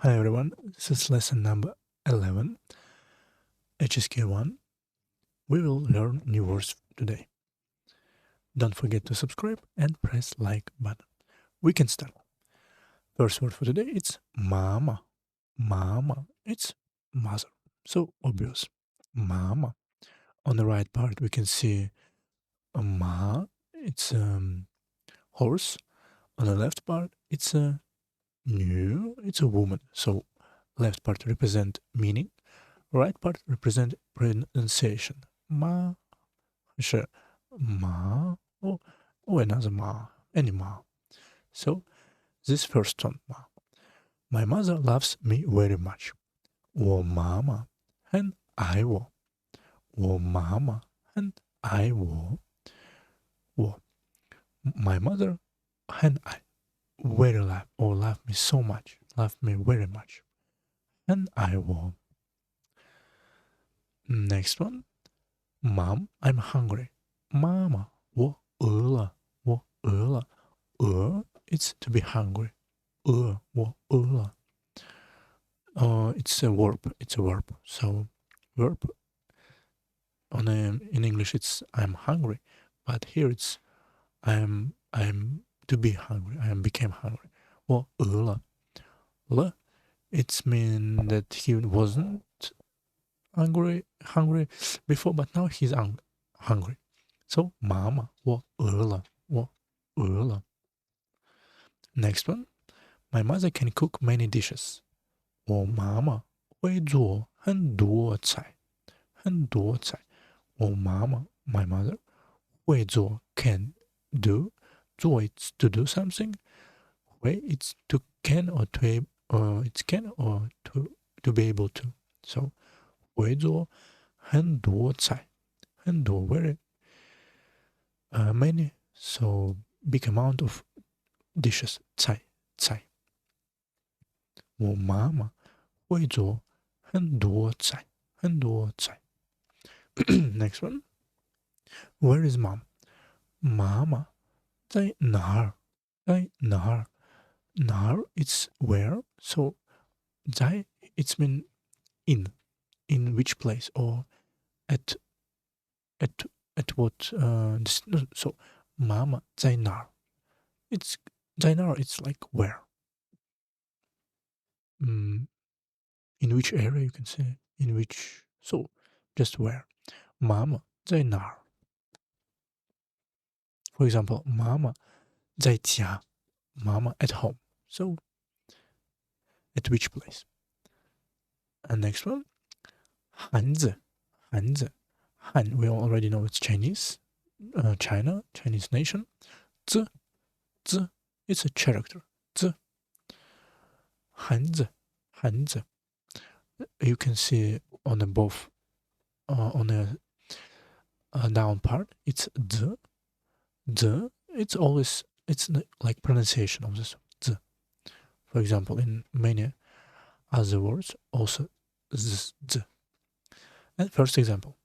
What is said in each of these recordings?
Hi everyone, this is lesson number 11, HSK 1. We will learn new words today. Don't forget to subscribe and press like button. We can start. First word for today, it's mama. Mama, it's mother. So obvious. Mama. On the right part, we can see a ma, it's horse. On the left part, it's a it's a woman. So left part represent meaning. Right part represent pronunciation. Ma, sure. Ma, or another ma, any ma. So this first one, ma. My mother loves me very much. 我妈妈很爱我。我妈妈很爱我。My mother 很爱 very love or love me so much, love me very much. 很爱我。Next one. Mom, I'm hungry. Mama, 我饿了，我饿了。饿 it's to be hungry. 我饿了。It's a verb. It's a verb. So verb in English it's I'm hungry, but here it's I'm to be hungry. I became hungry. 我饿了。了 it's mean that he wasn't hungry before, but now he's hungry. So, Mama, 我饿了，我饿了。Next one, my mother can cook many dishes. 我妈妈会做很多菜，很多菜。我妈妈 my mother 会做 can do 做 it's to do something. 会 it's to can or to it's can or to be able to. So 会做很多菜，很多 very many, so big amount of dishes. 菜。我妈妈会做很多菜，很多菜。Next one. Where is mom? 妈妈在哪儿？在哪儿？哪儿 it's where, so 在 it's mean in which place or at what so 妈妈在哪儿 it's 在哪儿 it's like where. In which area you can say in which, so just where. 妈妈在哪儿 For example, 妈妈在家 Mama at home, so at which place. And next one, 汉字 Han, we already know it's Chinese, China, Chinese nation. 字 it's a character. 字 汉字 you can see on the both on the down part it's the it's always it's like pronunciation of this 字. For example, in many other words also this 字. And first example,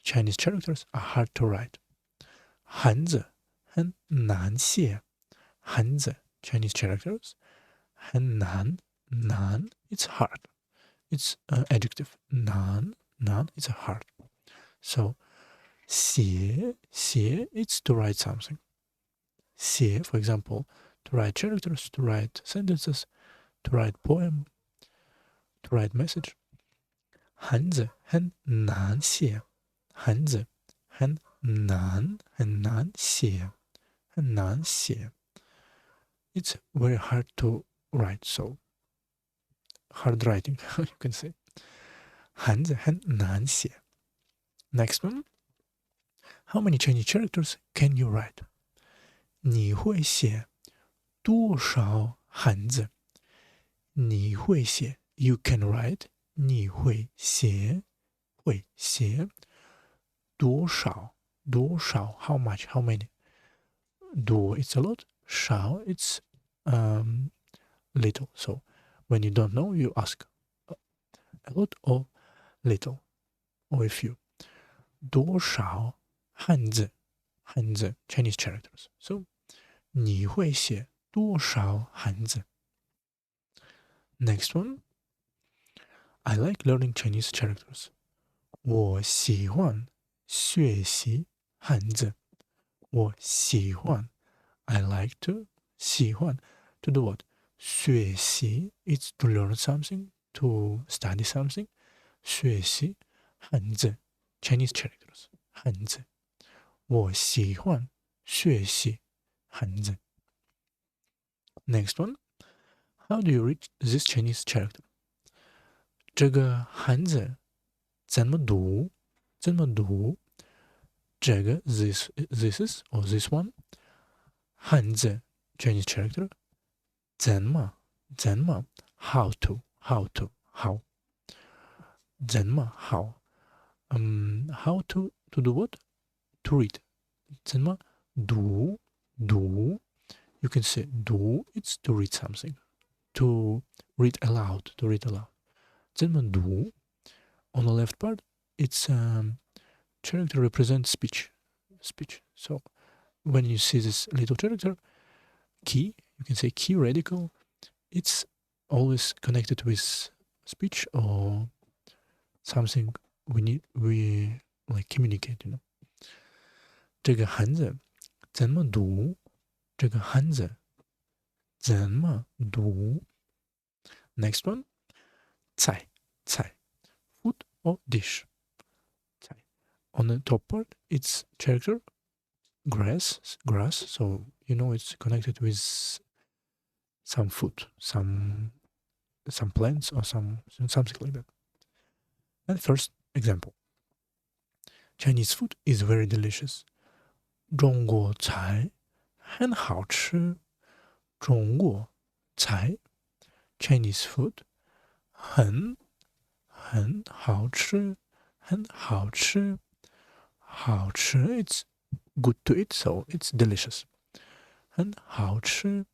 Chinese characters are hard to write. 汉字很难写。汉字 Chinese characters 很难 it's hard. It's an adjective. 难 it's hard. So 写 it's to write something. 写 for example, to write characters, to write sentences, to write poem, to write message. 汉字很难写。汉字很难写。It's very hard to write, so hard writing you can say. 汉字很难写。Next one. How many Chinese characters can you write? 你会写多少汉字？你会写 you can write 你会写多少 how much, how many. 多 it's a lot, 少 it's little. So when you don't know, you ask a lot or little or a few. 多少汉字 Chinese characters. So 你会写多少汉字？ Next one. I like learning Chinese characters. 我喜欢学习汉字。我喜欢 I like to 喜欢 to do what? 学习 it's to learn something, to study something. 学习汉字 Chinese characters 汉字。我喜欢学习汉字。Next one. How do you read this Chinese character? 这个汉字怎么读？怎么读？这个 this is or this one 汉字 Chinese character 怎么 how to how 怎么 how how to do what to read 怎么读 you can say 读 it's to read something to read aloud 怎么读 on the left part it's character represents speech. So when you see this little character key, you can say key radical, it's always connected with speech or something we like communicate, you know. 这个汉字怎么读？这个汉字怎么读？ Next one. 菜 food or dish. On the top part, it's character grass, so you know it's connected with some food, some plants or something like that. And first example. Chinese food is very delicious. 中国菜很好吃。中国菜 Chinese food 很好吃。好吃 it's good to eat, so it's delicious. 很好吃。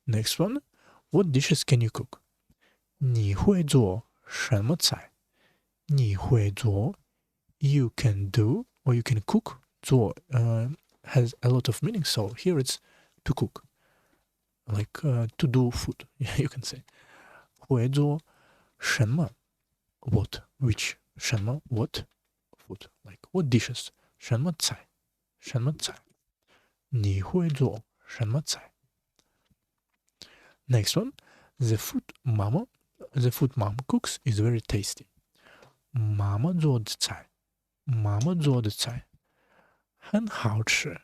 Next one. What dishes can you cook? 你会做什么菜？你会做 you can do or you can cook. 做 has a lot of meaning, so here it's to cook. Like to do food, you can say. 会做什么 what which 什么 what food, like what dishes 什么菜你会做什么菜 Next one. The food mom cooks is very tasty. 妈妈做的菜很好吃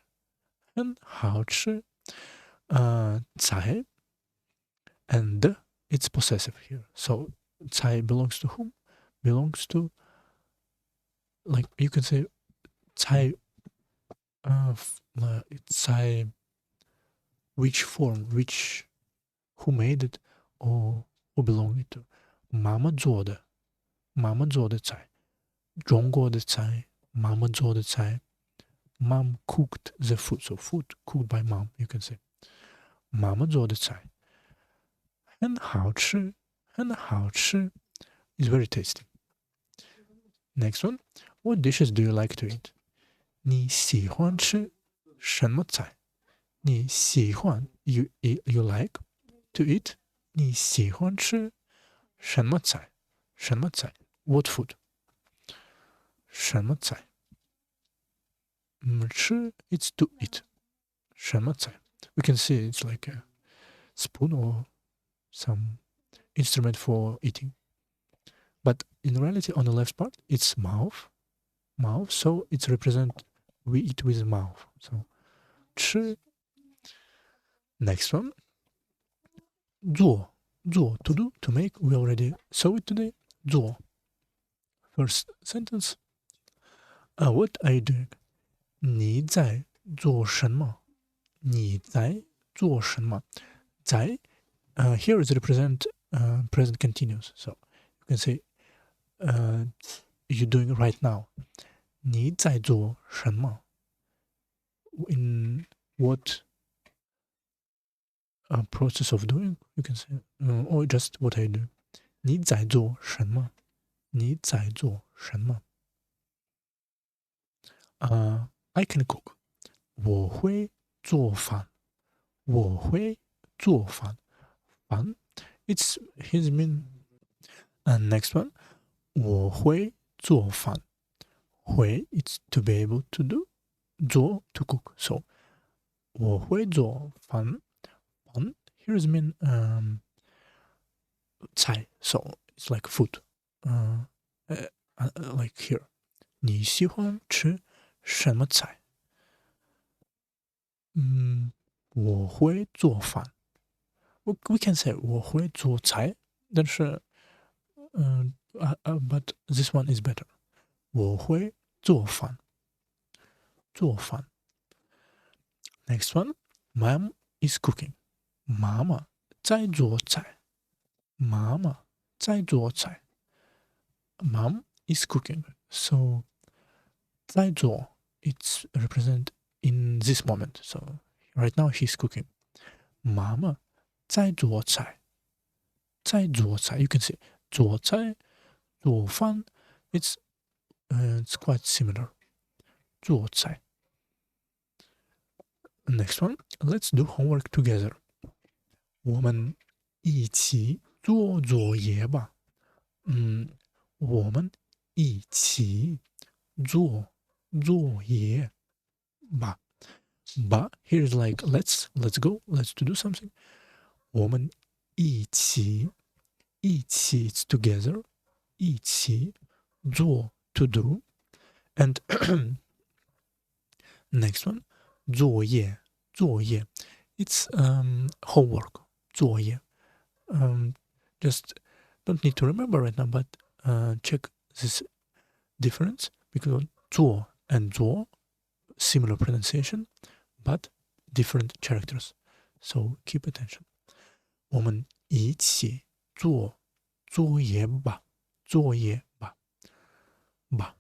菜 and it's possessive here, so 菜 belongs to whom? Belongs to, like you can say 菜 菜 which form, which who made it or who belonged it to. 妈妈做的菜，中国的菜，妈妈做的菜。Mom cooked the food, so food cooked by mom, you can say. 妈妈做的菜很好吃 is very tasty. Next one. What dishes do you like to eat? 你喜欢吃什么菜？你喜欢 you like to eat? 你喜欢吃什么菜？ What food? 什么菜？吃 it's to eat. 什么菜？ We can see it's like a spoon or some instrument for eating. But in reality, on the left part, it's mouth, so it's represent we eat with mouth. So 吃 Next one. 做 to do, to make. We already saw it today. 做 First sentence. What are you doing? 你在做什么？你在做什么？在 here is represent present continuous. So you can say you're doing right now. 你在做什么？ In what process of doing, you can say, or just what I do. 你在做什么？你在做什么？I can cook. 我会做饭。我会做饭。饭 It's his mean. And next one, 我会做饭。会 it's to be able to do. 做 to cook. So 我会做饭。饭 here's mean 菜 so it's like food. Like here. 你喜欢吃什么菜？我会做饭。We can say 我会做菜，但是but this one is better. 我会做饭。做饭。Next one, Mom is cooking. 妈妈在做菜。妈妈在做菜。Mom is cooking. So 在做 it's represent in this moment. So right now she's cooking. 妈妈在做菜。在做菜 you can say 做菜做饭 it's quite similar. 做菜。Next one, let's do homework together. 我们一起做作业吧。我们一起做作业吧。But here is like let's go, let's to do something. 我们一起 it's together. 一起做 to do. And next one, 作业 it's homework 作业 just don't need to remember right now, but check this difference because 做 and 做 similar pronunciation but different characters, so keep attention. 我们一起做作业吧。作业吧。吧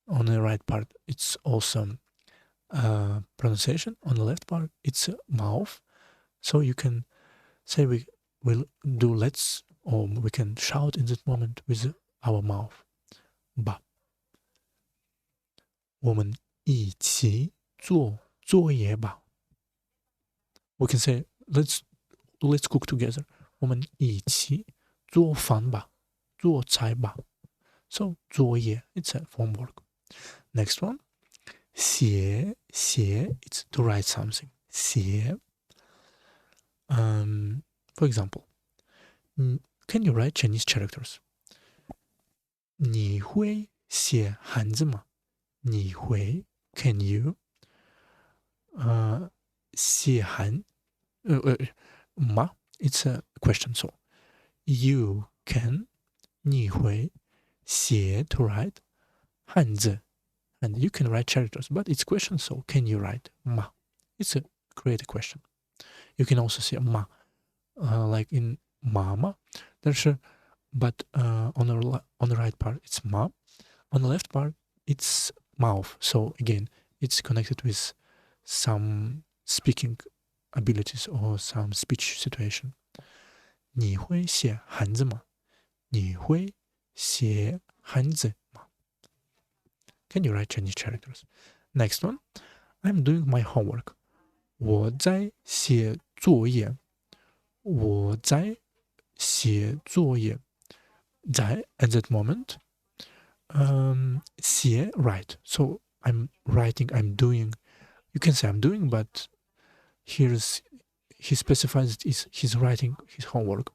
on the right part it's also pronunciation. On the left part it's mouth, so you can say we will do let's, or we can shout in that moment with our mouth. 吧。我们一起做作业吧。We can say let's cook together. 我们一起做饭吧。做菜吧。So 作业 it's a homework. Next one, 写 it's to write something. 写 for example, can you write Chinese characters? 你会写汉字吗？你会 can you 写汉吗 it's a question, so you can 你会写 to write 汉字 and you can write characters, but it's question, so can you write 吗 it's a create a question. You can also say 吗 like in mama, but on the right part it's ma, on the left part it's mouth, so again it's connected with some speaking abilities or some speech situation. 你会写汉字吗？你会写汉字吗？ Can you write Chinese characters? Next one, I'm doing my homework. 我在写作业。我在写作业。在 at that moment 写 write, so I'm writing, I'm doing, you can say I'm doing, but here's he specifies it is he's writing his homework.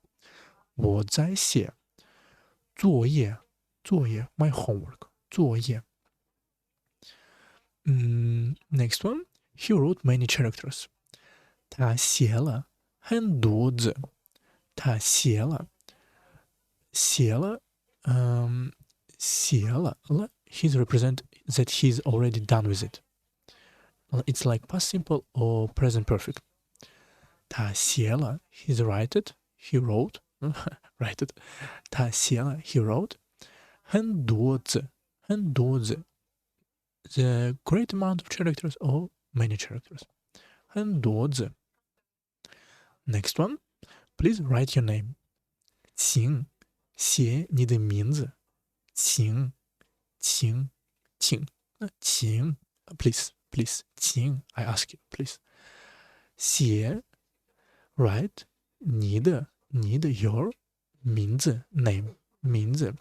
我在写作业。作业 my homework 作业。Next one, he wrote many characters. 他写了很多字。他写了he's represent that he's already done with it. It's like past simple or present perfect. 他写了 he's he wrote write it. 他写了 he wrote 很多字。The great amount of characters or many characters. 很多字。Next one, please write your name. 请写你的名字。请 please 请 I ask you please. 写 write 你的你的 your 名字 name 名字，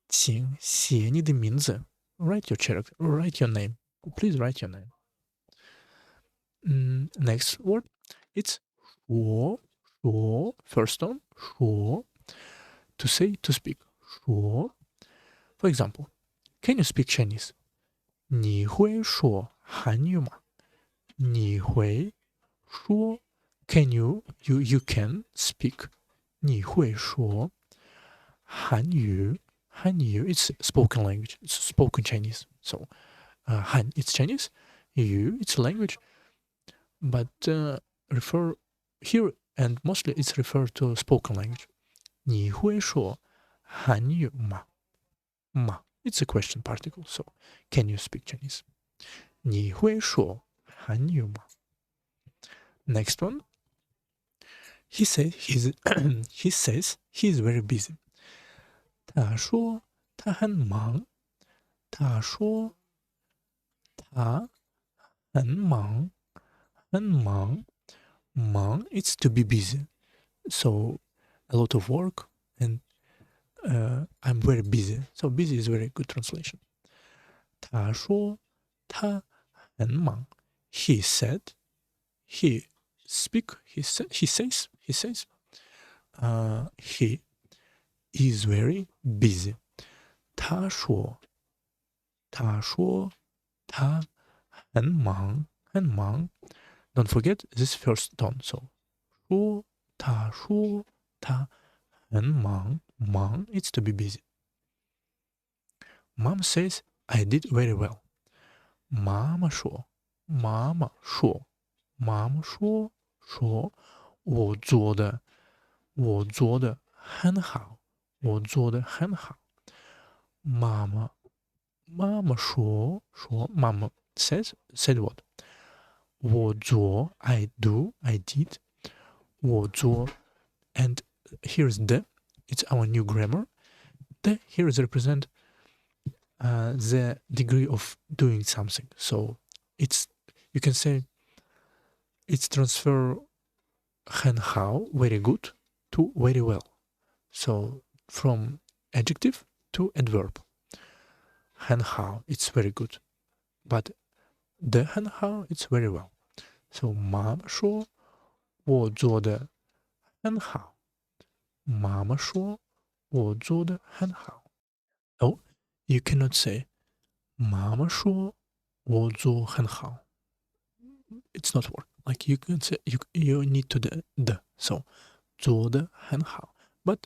请写你的名字 write your character, write your name. Please write your name. Next word, it's 说 first tone 说 to say, to speak 说 For example, can you speak Chinese? 你会说韩语吗？你会说 Can you can speak 你会说韩语 it's spoken language, it's spoken Chinese. So Han it's Chinese, you it's language, but refer here and mostly it's referred to spoken language. 你会说韩语吗？吗 it's a question particle, so can you speak Chinese? 你会说韩语吗？ Next one. He says he's very busy. 他说他很忙。他说他很忙。很忙。忙 it's to be busy. So a lot of work and I'm very busy. So busy is very good translation. 他说他很忙。He said, he says, he is very busy. 他说他很忙。Don't forget this first tone. So 他很忙。忙 it's to be busy. Mom says I did very well. 妈妈说我做的很好。妈妈说妈妈 said what? 我做 I did. 我做 and here's the, it's our new grammar. The here is represent the degree of doing something. So it's, you can say it's transfer 很好 very good to very well. So from adjective to adverb. 很好 it's very good, but the 很好 it's very well. So 妈妈说我做的很好。妈妈说我做的很好。Oh, you cannot say 妈妈说我做很好。It's not work. Like you can say you need to the. So 做的很好。But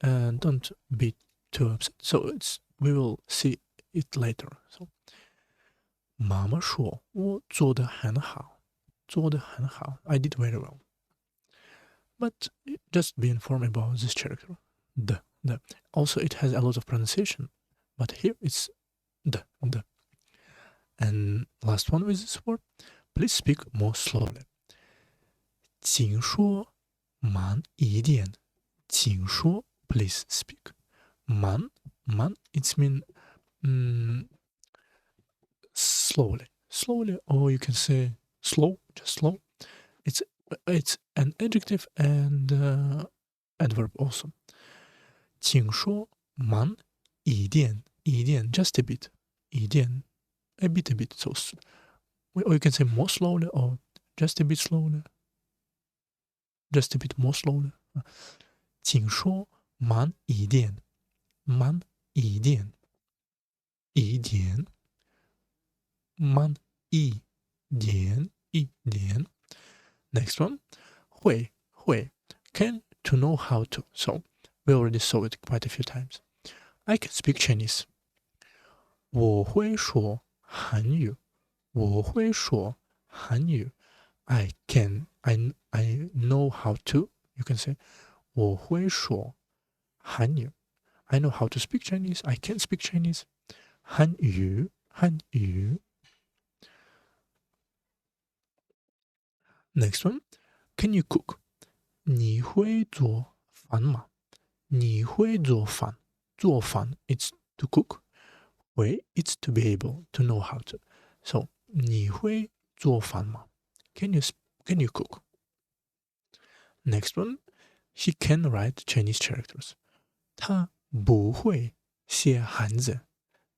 don't be too upset. So we will see it later. So 妈妈说我做的很好。I did very well. But just be informed about this character. The. Also, it has a lot of pronunciation, but here it's the. And last one with this word, please speak more slowly. 请说慢一点。请说 please speak. 慢 it's mean slowly, or you can say slow, just slow. It's an adjective and adverb also. 请说慢一点。just a bit. 一点 a bit. So, or you can say more slowly or just a bit slowly. Just a bit more slowly. 请说慢一点。慢一点。慢一点。Next one. 会 can, to know how to. So we already saw it quite a few times. I can speak Chinese. 我会说韩语。I know how to. You can say 我会说韩语。I know how to speak Chinese. I can speak Chinese. 韩语。Next one. Can you cook? 你会做饭吗？做饭 it's to cook. 会 it's to be able, to know how to. So 你会做饭吗？ Can you cook? Next one. He can write Chinese characters. 他不会写汉字。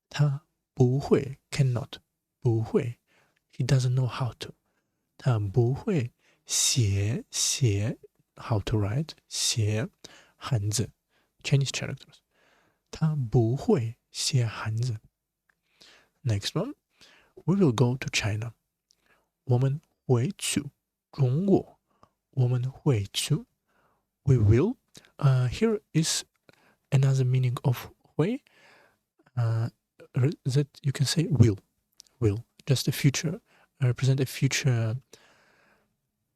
他不会 cannot 不会 he doesn't know how to 他不会写 how to write 写汉字 Chinese characters 他不会写汉字 Next one we will go to China 我们会去中国我们会去 we will here is another meaning of 会that you can say will just a future represent a future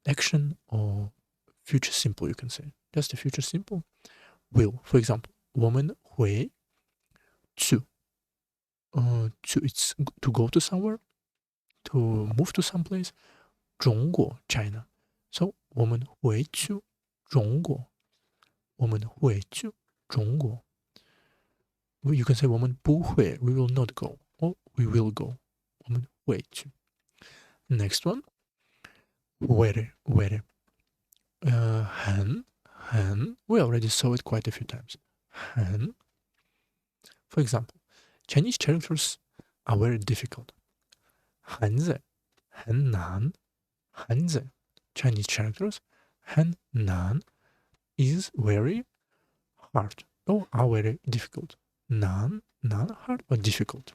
action or future simple you can say just a future simple will for example 我们会去to it's to go to somewhere to move to some place 中国 China so 我们会去中国我们会去中国You can say 我们不会 we will not go or we will go 我们会去 Next one very很 we already saw it quite a few times 很 For example Chinese characters are very difficult 汉字很难汉字 Chinese characters 很难 is very hard or are very difficult None, hard or difficult.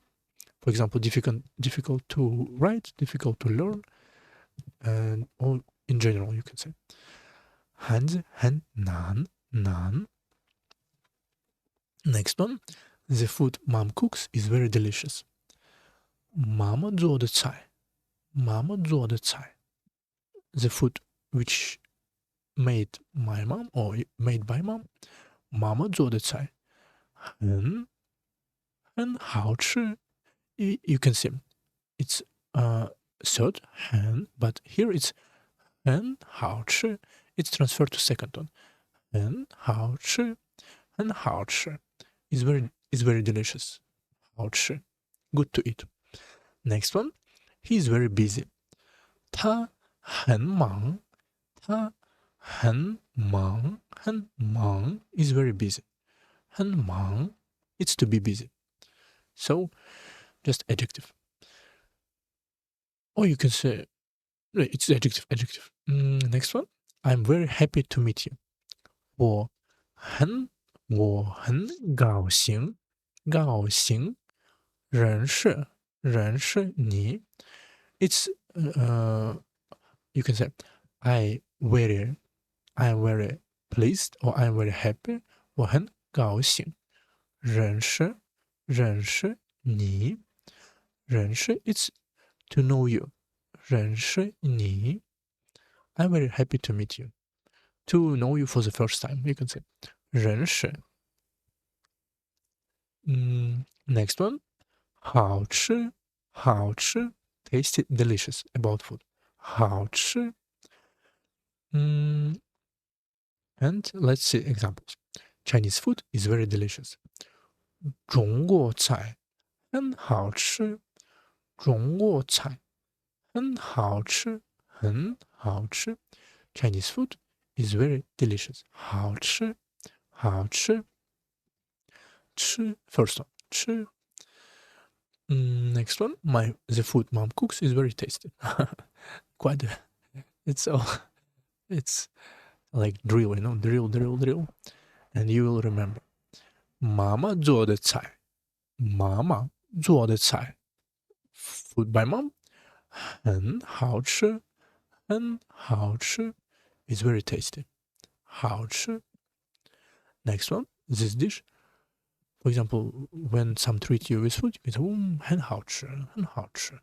For example, difficult to write, difficult to learn, and or in general you can say. 汉字很难 Next one, the food mom cooks is very delicious. 妈妈做的菜 The food which made my mom or made by mom 妈妈做的菜很好吃 you can see it's third 很 but here it's 很好吃 it's transferred to second one 很好吃 is very delicious 好吃 good to eat next one he is very busy 他很忙 is very busy 很忙 it's to be busy so just adjective or you can say it's adjective next one I'm very happy to meet you 我很高兴认识你 it's you can say I'm very pleased or I'm very happy 我很高兴认识你认识 it's to know you 认识你 I'm very happy to meet you to know you for the first time you can say 认识 next one 好吃 tasty delicious about food 好吃 and let's see examples Chinese food is very delicious 中国菜很好吃中国菜很好吃 Chinese food is very delicious 好吃吃 first one 吃 next one the food mom cooks is very tasty quite it's like drill drill and you will remember 妈妈做的菜 food by mom 很好吃 it's very tasty 好吃 next one this dish for example when some treat you with food you can say 很好吃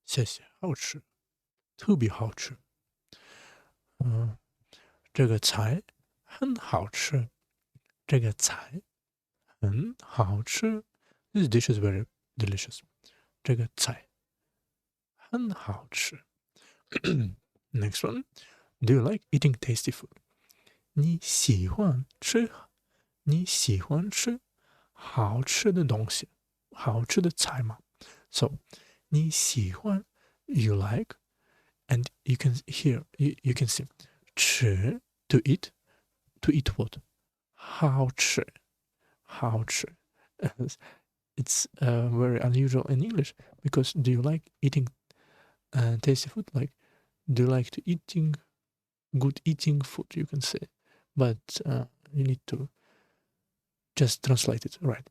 谢谢好吃特别好吃这个菜很好吃这个菜很好吃 this dish is very delicious 这个菜很好吃 next one do you like eating tasty food 你喜欢吃好吃的东西好吃的菜吗 so 你喜欢 you like and you can hear you can see 吃 to eat to eat what? 好吃 好吃 It's very unusual in English, because do you like eating tasty food? Like, do you like to eating good eating food, you can say, but you need to just translate it right.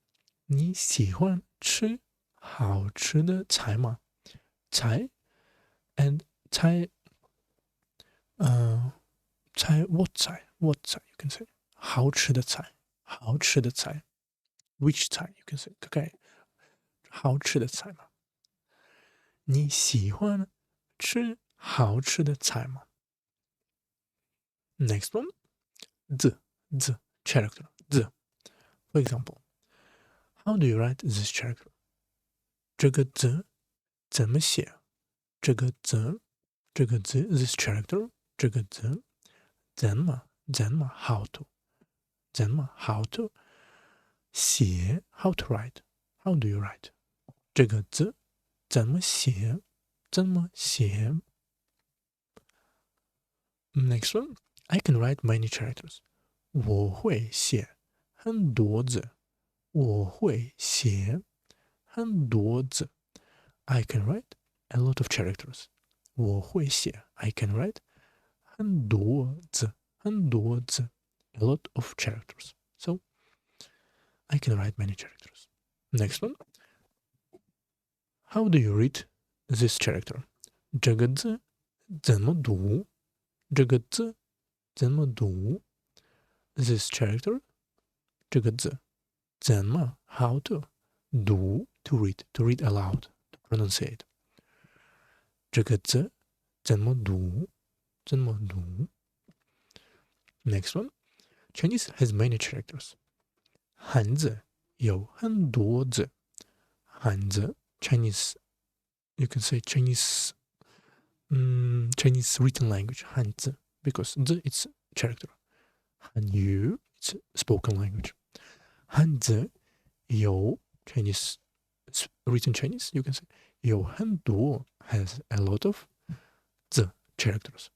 你喜欢吃好吃的菜吗？菜 and 菜菜 what 菜 what 菜 you can say 好吃的菜好吃的菜 which 菜 you can say какая好吃的菜吗？你喜欢吃好吃的菜吗？ Next one, the character, the. For example, how do you write this character? 这个字怎么写？这个字 this character 这个字怎么 how to 怎么 how to 写 how to write how do you write 这个字怎么写 Next one, I can write many characters. 我会写很多字。我会写很多字。I can write a lot of characters. 我会写 I can write 很多字 a lot of characters. So I can write many characters. Next one. How do you read this character? 这个字怎么读？这个字怎么读 ？This character 这个字怎么 how to 读 to read aloud to pronunciate 这个字怎么读 Next one. Chinese has many characters. 汉字有很多字。汉字 Chinese, you can say Chinese Chinese written language 汉字 because the it's character. 汉语 it's spoken language. 汉字有 Chinese written Chinese, you can say 有很多 has a lot of the characters.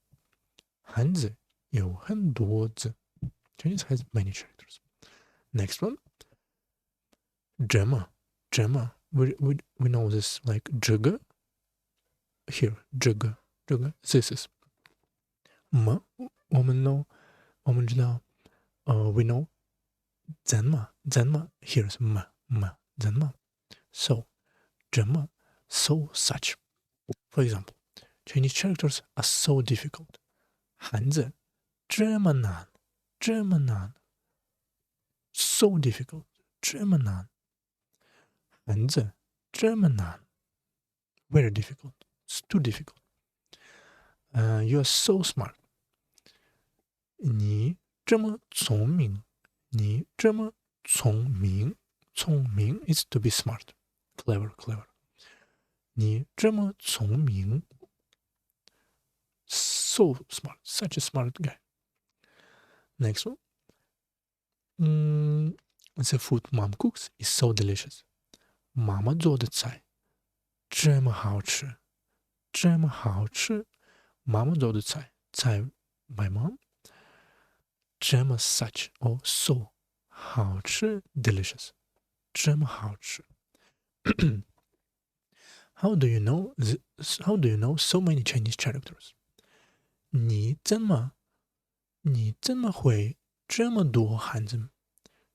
汉字有很多字 Chinese has many characters. Next one. 这么 we know this like 这个 here 这个 this is 么我们知道we know 怎么 here is 么怎么 so 这么 so such. For example, Chinese characters are so difficult. 汉字这么难 so difficult 这么难汉字这么难 very difficult it's too difficult. You are so smart. 你这么聪明你这么聪明 is to be smart clever 你这么聪明 so smart such a smart guy. Next one. The food mom cooks is so delicious. 妈妈做的菜这么好吃妈妈做的菜 my mom 这么 such or so 好吃 delicious 这么好吃How do you know so many Chinese characters? 你怎么会这么多汉字？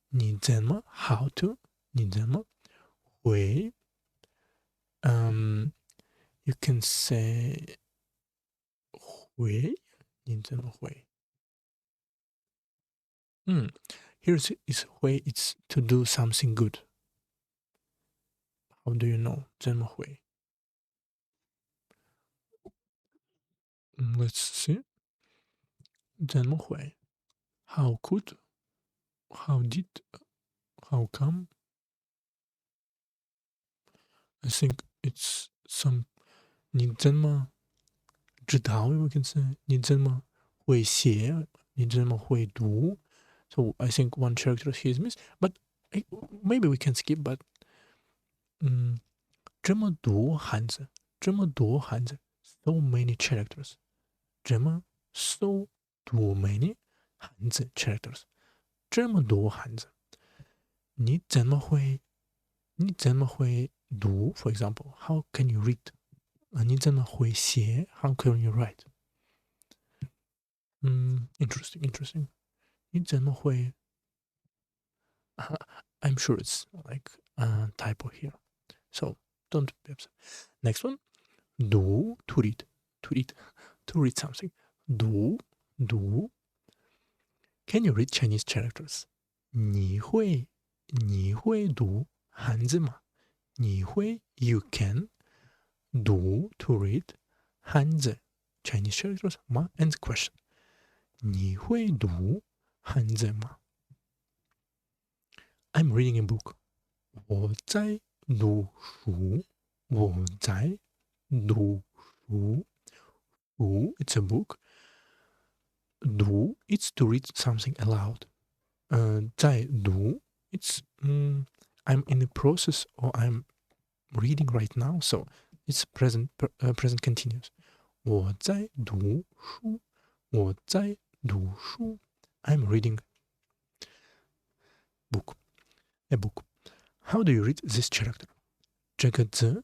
你怎么 how to 你怎么会you can say 会你怎么会here is 会 it's to do something good. How do you know 怎么会let's see 怎么会 how could how did how come I think it's some 你怎么知道 we can say 你怎么会写你怎么会读 so I think one character here is missed but maybe we can skip but 这么多汉字 so many characters 这么 so too many 汉字 characters， 这么多汉字，你怎么会读 ？For example, how can you read？ 你怎么会写 ？How can you write？ interesting。你怎么会？I'm sure it's like a typo here, so don't be upset. Next one, do to read something. Do. Can you read Chinese characters? 你会读汉字吗？You can do to read 汉字 Chinese characters 吗 ？And question. 你会读汉字吗？ I'm reading a book. 我在读书。读 it's a book. 读 it's to read something aloud. 在读 it's I'm in the process or I'm reading right now, so it's present continuous. 我在读书。I'm reading a book. How do you read this character? 这个字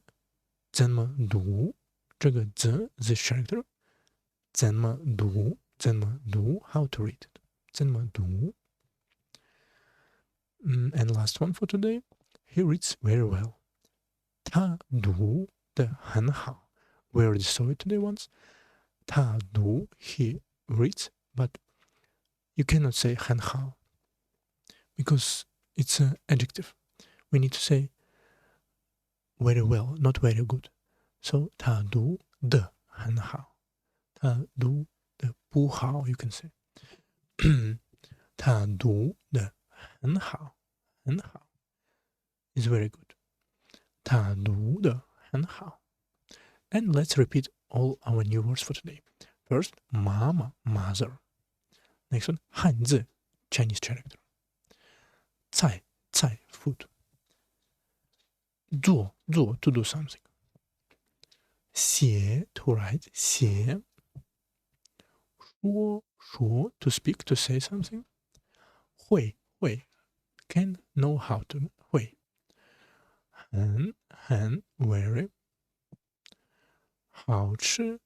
怎么读？这个字 this character 怎么读？ How to read it? 怎么读？ And last one for today. He reads very well. 他读得很好。We already saw it today once. 他读 he reads, but you cannot say 很好 because it's an adjective. We need to say very well, not very good. So 他读得很好。他读得不好 you can say. 他读得很好 is very good. 他读得很好。And let's repeat all our new words for today. First, mama, mother. Next one, 汉字 Chinese character. 菜 food. 做 to do something. 写 to write, 写. 说 to speak, to say something. 会 can, know how to, 会. 很 very. 好吃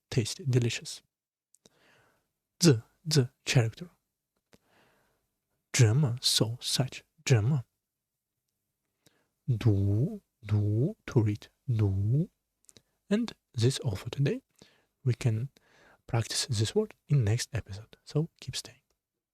tasty, delicious. 字 character. 这么 so such, 这么. 读 to read, 读. And this is all for today. We can practice this word in next episode, so keep staying.